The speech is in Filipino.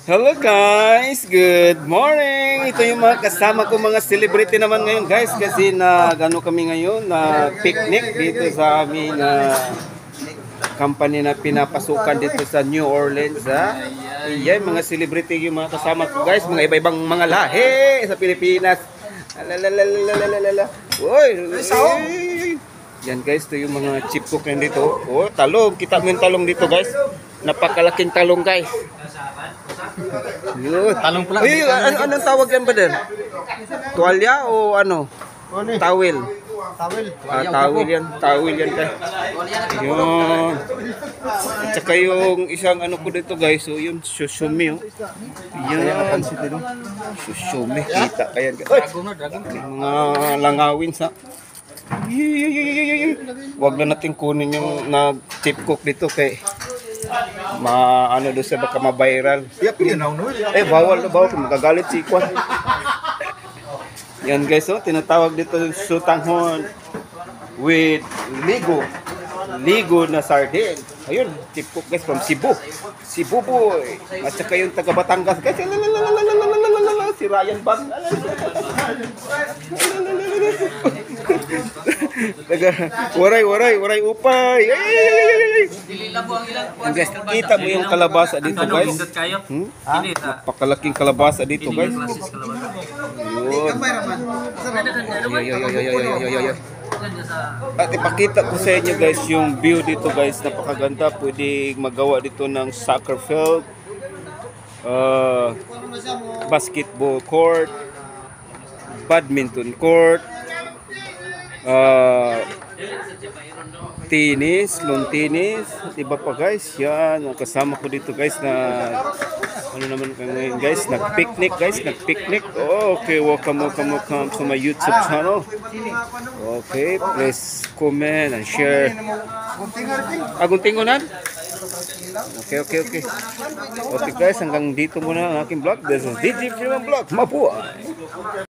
Hello guys, good morning. Ito yung mga kasama ko mga celebrity naman ngayon guys kasi gano kami ngayon na picnic dito sa aming company na pinapasukan dito sa New Orleans Iyan mga celebrity yung mga kasama ko guys, mga iba-ibang mga lahi sa Pilipinas. Alalalalalalalala. Oy, yan guys, ito yung mga chip cook yan dito. Oh, talong, kita mo yung talong dito guys. Napakalaking talong guys. Yun. Talong pala. Uy, anong tawag yan ba din? Tuwalya o ano? Tawil. Tawil. Tawil yan. Tawil yan guys. Yun. At saka yung isang ano ko dito guys. So yun, susumi oh. Yan. Susumi. Kita kayan guys. Mga langawin sa. Wag na natin kunin yung nag-chip cook dito kay ano doon sa baka ma-viral. Bawal magagalit si Kwan. Yan guys, tinatawag dito sutanghon with ligo na sardine. Ayun, chip cook guys from Cebu boy. At saka yung taga Batangas guys, si Ryan Bang. Waray upay. Guys, kita mo yung kalabasa dito guys. Napakalaking kalabasa dito guys. Yun. At ipakita ko sa inyo guys yung view dito guys. Napakaganda. Pwede magawa dito ng soccer field, basketball court, badminton court, lawn tennis, iba pa guys. Yan, kasama ko dito guys na ano naman ngayon guys, nag-picnic. Okay, welcome to my YouTube channel. Okay, please comment and share. Guntingonan? Okay. Okay guys, hanggang dito muna ang aking vlog. This is DJ Freeman Vlog. Mabuhay!